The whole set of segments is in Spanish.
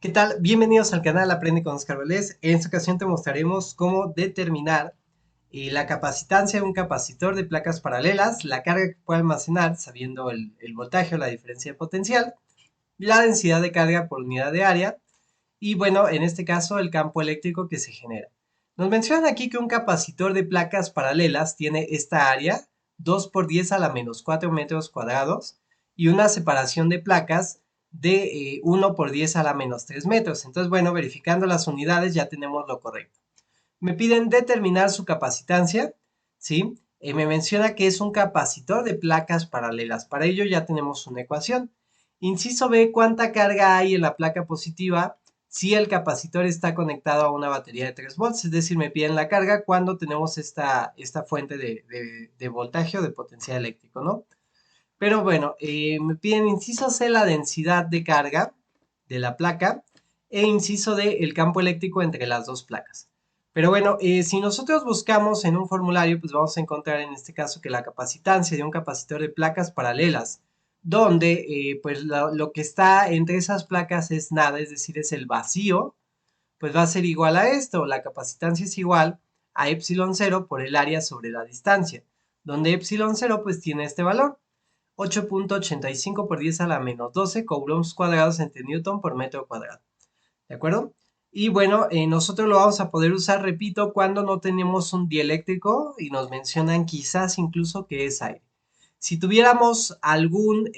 ¿Qué tal? Bienvenidos al canal Aprende con Oscar Valdez. En esta ocasión te mostraremos cómo determinar la capacitancia de un capacitor de placas paralelas, la carga que puede almacenar sabiendo el voltaje o la diferencia de potencial, la densidad de carga por unidad de área y bueno, en este caso el campo eléctrico que se genera. Nos mencionan aquí que un capacitor de placas paralelas tiene esta área, 2 por 10 a la menos 4 metros cuadrados, y una separación de placas de 1 por 10 a la menos 3 metros. Entonces, bueno, verificando las unidades ya tenemos lo correcto. Me piden determinar su capacitancia, ¿sí? Me menciona que es un capacitor de placas paralelas. Para ello ya tenemos una ecuación. Inciso B, ¿cuánta carga hay en la placa positiva si el capacitor está conectado a una batería de 3 volts? Es decir, me piden la carga cuando tenemos esta fuente de voltaje o de potencial eléctrico, ¿no? Pero bueno, me piden inciso C, la densidad de carga de la placa e inciso D, el campo eléctrico entre las dos placas. Pero bueno, si nosotros buscamos en un formulario, pues vamos a encontrar en este caso que la capacitancia de un capacitor de placas paralelas, donde pues lo que está entre esas placas es nada, es decir, es el vacío, pues va a ser igual a esto. La capacitancia es igual a epsilon cero por el área sobre la distancia, donde epsilon cero pues tiene este valor. 8.85 por 10 a la menos 12 coulombs cuadrados entre Newton por metro cuadrado. ¿De acuerdo? Y bueno, nosotros lo vamos a poder usar, repito, cuando no tenemos un dieléctrico y nos mencionan quizás incluso que es aire. Si tuviéramos algún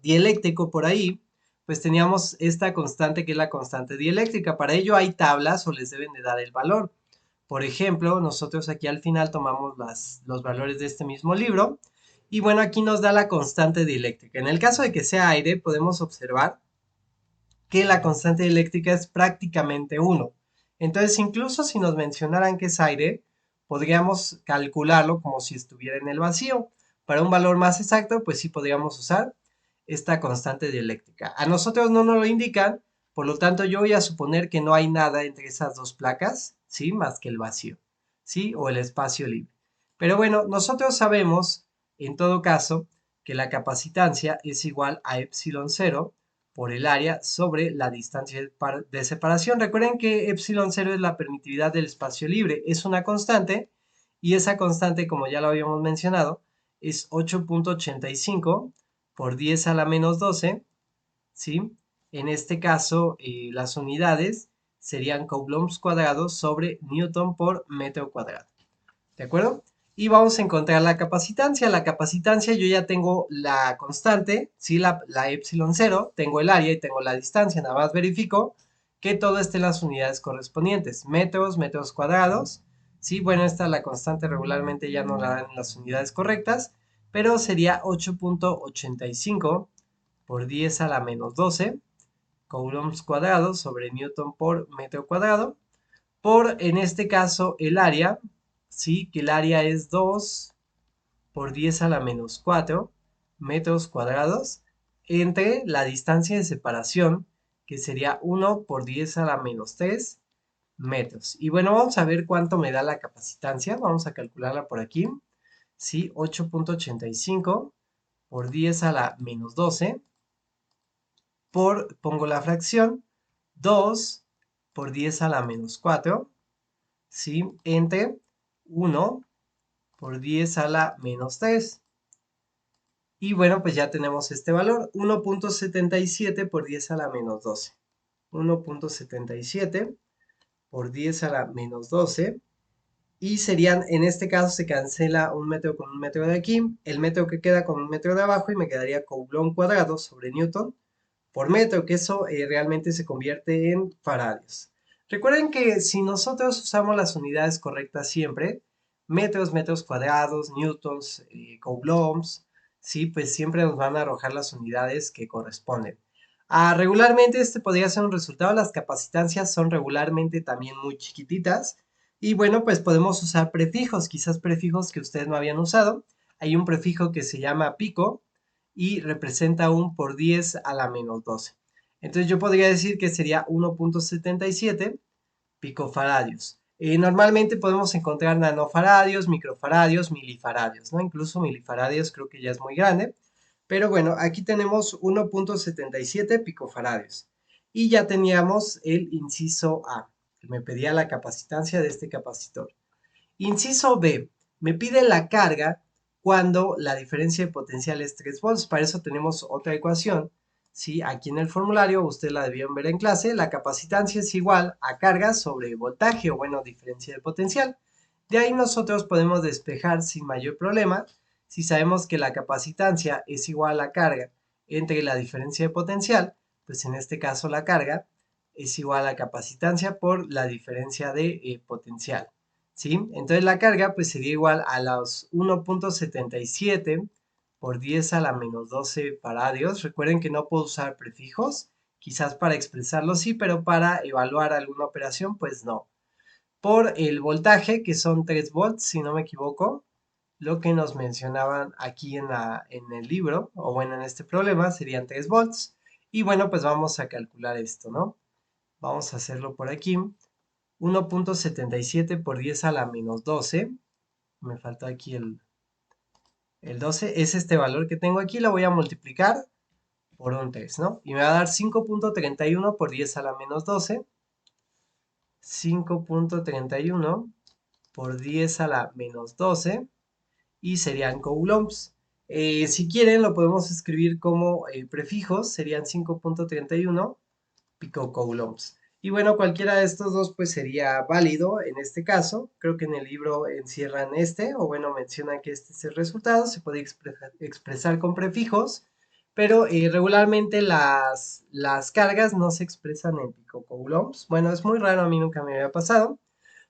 dieléctrico por ahí, pues teníamos esta constante que es la constante dieléctrica. Para ello hay tablas o les deben de dar el valor. Por ejemplo, nosotros aquí al final tomamos los valores de este mismo libro y bueno, aquí nos da la constante dieléctrica. En el caso de que sea aire, podemos observar que la constante eléctrica es prácticamente uno. Entonces, incluso si nos mencionaran que es aire, podríamos calcularlo como si estuviera en el vacío. Para un valor más exacto, pues sí podríamos usar esta constante dieléctrica. A nosotros no nos lo indican, por lo tanto yo voy a suponer que no hay nada entre esas dos placas, ¿sí? Más que el vacío, ¿sí? O el espacio libre. Pero bueno, nosotros sabemos, en todo caso, que la capacitancia es igual a epsilon cero por el área sobre la distancia de separación. Recuerden que epsilon cero es la permitividad del espacio libre, es una constante y esa constante, como ya lo habíamos mencionado, es 8.85 por 10 a la menos 12, ¿sí? En este caso, las unidades serían coulombs cuadrados sobre Newton por metro cuadrado. ¿De acuerdo? Y vamos a encontrar la capacitancia. La capacitancia yo ya tengo la constante, ¿sí? La epsilon cero, tengo el área y tengo la distancia. Nada más verifico que todo esté en las unidades correspondientes. Metros, metros cuadrados. Sí, bueno, esta la constante regularmente ya no la dan en las unidades correctas, pero sería 8.85 por 10 a la menos 12 coulombs cuadrados sobre Newton por metro cuadrado por, en este caso, el área, ¿sí? Que el área es 2 por 10 a la menos 4 metros cuadrados entre la distancia de separación, que sería 1 por 10 a la menos 3 metros. Y bueno, vamos a ver cuánto me da la capacitancia. Vamos a calcularla por aquí. Sí, 8.85 por 10 a la menos 12 por, pongo la fracción, 2 por 10 a la menos 4, ¿sí? Entre 1 por 10 a la menos 3. Y bueno, pues ya tenemos este valor, 1.77 por 10 a la menos 12. 1.77 por 10 a la menos 12. Y serían, en este caso se cancela un metro con un metro de aquí, el metro que queda con un metro de abajo y me quedaría coulomb cuadrado sobre Newton por metro, que eso realmente se convierte en faradios. Recuerden que si nosotros usamos las unidades correctas siempre, metros, metros cuadrados, newtons, coulombs, sí, pues siempre nos van a arrojar las unidades que corresponden. Regularmente este podría ser un resultado, las capacitancias son regularmente también muy chiquititas y bueno, pues podemos usar prefijos, quizás prefijos que ustedes no habían usado. Hay un prefijo que se llama pico, y representa un por 10 a la menos 12. Entonces yo podría decir que sería 1.77 picofaradios. Normalmente podemos encontrar nanofaradios, microfaradios, milifaradios, ¿no? Incluso milifaradios creo que ya es muy grande. Pero bueno, aquí tenemos 1.77 picofaradios. Y ya teníamos el inciso A, que me pedía la capacitancia de este capacitor. Inciso B, me pide la carga cuando la diferencia de potencial es 3 volts. Para eso tenemos otra ecuación. ¿Sí? Aquí en el formulario, ustedes la debían ver en clase, la capacitancia es igual a carga sobre voltaje o bueno, diferencia de potencial. De ahí nosotros podemos despejar sin mayor problema si sabemos que la capacitancia es igual a carga entre la diferencia de potencial, pues en este caso la carga es igual a capacitancia por la diferencia de potencial. ¿Sí? Entonces la carga pues sería igual a los 1.77 por 10 a la menos 12 faradios. Recuerden que no puedo usar prefijos, quizás para expresarlo sí, pero para evaluar alguna operación pues no. Por el voltaje, que son 3 volts, si no me equivoco, lo que nos mencionaban aquí en el libro, o bueno, en este problema, serían 3 volts. Y bueno, pues vamos a calcular esto, ¿no? Vamos a hacerlo por aquí. 1.77 por 10 a la menos 12. Me falta aquí el 12. Es este valor que tengo aquí. Lo voy a multiplicar por un 3, ¿no? Y me va a dar 5.31 por 10 a la menos 12. 5.31 por 10 a la menos 12. Y serían coulombs. Si quieren, lo podemos escribir como prefijos. Serían 5.31 picocoulombs. Y bueno, cualquiera de estos dos pues sería válido en este caso. Creo que en el libro encierran este, o bueno, mencionan que este es el resultado. Se puede expresar con prefijos, pero regularmente las cargas no se expresan en picocoulombs. Bueno, es muy raro, a mí nunca me había pasado,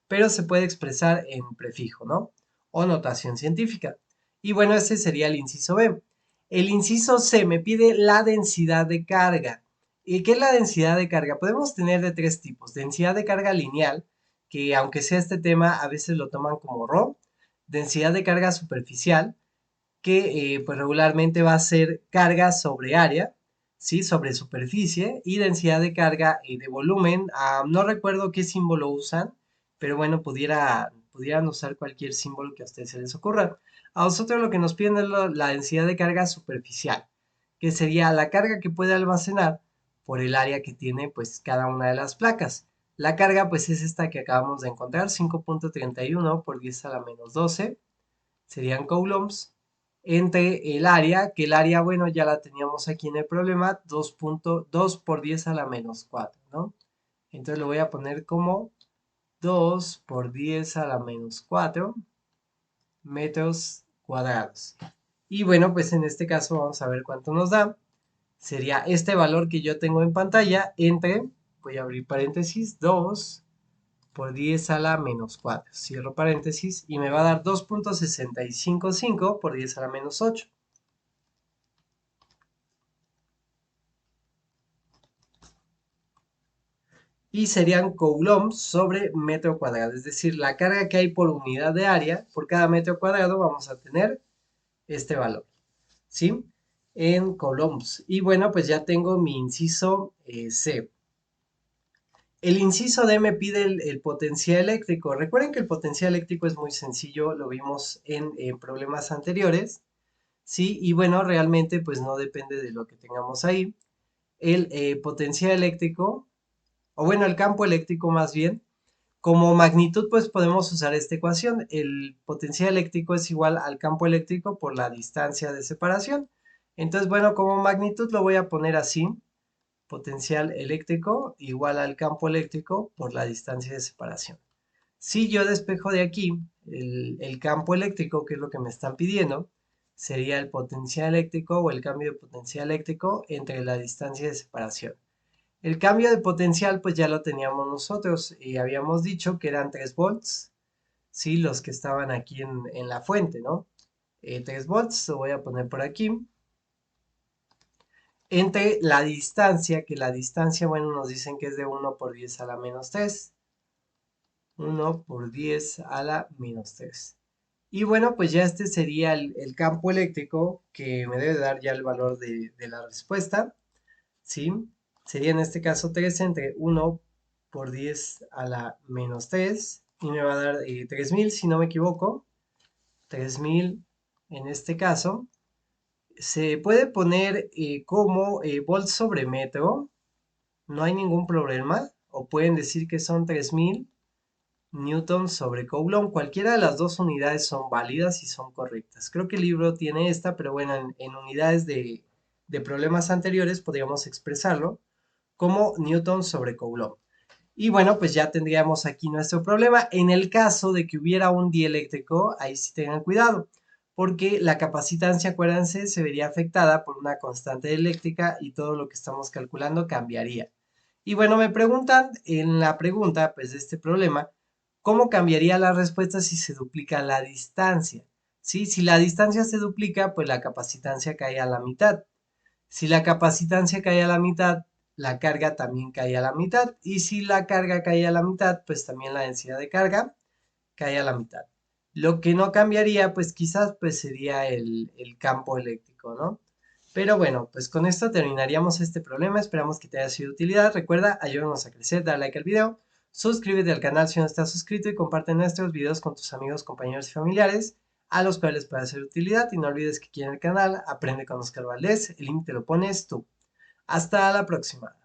pero se puede expresar en prefijo, ¿no? O notación científica. Y bueno, ese sería el inciso B. El inciso C me pide la densidad de carga. ¿Y qué es la densidad de carga? Podemos tener de tres tipos. Densidad de carga lineal, que aunque sea este tema, a veces lo toman como ρ. Densidad de carga superficial, que pues regularmente va a ser carga sobre área, ¿sí? Sobre superficie. Y densidad de carga de volumen. No recuerdo qué símbolo usan, pero bueno, pudieran usar cualquier símbolo que a ustedes se les ocurra. A nosotros lo que nos piden es la densidad de carga superficial, que sería la carga que puede almacenar por el área que tiene pues cada una de las placas. La carga pues es esta que acabamos de encontrar, 5.31 por 10 a la menos 12, serían coulombs, entre el área, que el área, bueno, ya la teníamos aquí en el problema, 2.2 por 10 a la menos 4, ¿no? Entonces lo voy a poner como 2 por 10 a la menos 4 metros cuadrados. Y bueno, pues en este caso vamos a ver cuánto nos da. Sería este valor que yo tengo en pantalla entre, voy a abrir paréntesis, 2 por 10 a la menos 4. Cierro paréntesis y me va a dar 2.655 por 10 a la menos 8. Y serían coulombs sobre metro cuadrado. Es decir, la carga que hay por unidad de área, por cada metro cuadrado vamos a tener este valor, ¿sí? En coulombs. Y bueno, pues ya tengo mi inciso C. El inciso D me pide el potencial eléctrico. Recuerden que el potencial eléctrico es muy sencillo, lo vimos en problemas anteriores, ¿sí? Y bueno, realmente pues no depende de lo que tengamos ahí. El potencial eléctrico, o bueno, el campo eléctrico más bien, como magnitud pues podemos usar esta ecuación. El potencial eléctrico es igual al campo eléctrico por la distancia de separación. Entonces, bueno, como magnitud lo voy a poner así. Potencial eléctrico igual al campo eléctrico por la distancia de separación. Si yo despejo de aquí el campo eléctrico, que es lo que me están pidiendo, sería el potencial eléctrico o el cambio de potencial eléctrico entre la distancia de separación. El cambio de potencial pues ya lo teníamos nosotros y habíamos dicho que eran 3 volts, ¿sí? Los que estaban aquí en la fuente, ¿no? 3 volts, lo voy a poner por aquí. Entre la distancia, que la distancia, bueno, nos dicen que es de 1 por 10 a la menos 3. 1 por 10 a la menos 3. Y bueno, pues ya este sería el campo eléctrico que me debe dar ya el valor de la respuesta, ¿sí? Sería en este caso 3 entre 1 por 10 a la menos 3 y me va a dar 3000 si no me equivoco. 3000 en este caso. Se puede poner como volt sobre metro, no hay ningún problema, o pueden decir que son 3000 newtons sobre Coulomb. Cualquiera de las dos unidades son válidas y son correctas. Creo que el libro tiene esta, pero bueno, en unidades de problemas anteriores podríamos expresarlo como newtons sobre Coulomb. Y bueno, pues ya tendríamos aquí nuestro problema. En el caso de que hubiera un dieléctrico, ahí sí tengan cuidado, porque la capacitancia, acuérdense, se vería afectada por una constante eléctrica y todo lo que estamos calculando cambiaría. Y bueno, me preguntan en la pregunta, pues de este problema, ¿cómo cambiaría la respuesta si se duplica la distancia? ¿Sí? Si la distancia se duplica, pues la capacitancia cae a la mitad. Si la capacitancia cae a la mitad, la carga también cae a la mitad. Y si la carga cae a la mitad, pues también la densidad de carga cae a la mitad. Lo que no cambiaría, pues quizás pues sería el campo eléctrico, ¿no? Pero bueno, pues con esto terminaríamos este problema. Esperamos que te haya sido de utilidad. Recuerda, ayúdanos a crecer, dale like al video, suscríbete al canal si no estás suscrito y comparte nuestros videos con tus amigos, compañeros y familiares a los cuales pueda ser de utilidad. Y no olvides que aquí en el canal Aprende con Oscar Valdés, el link te lo pones tú. Hasta la próxima.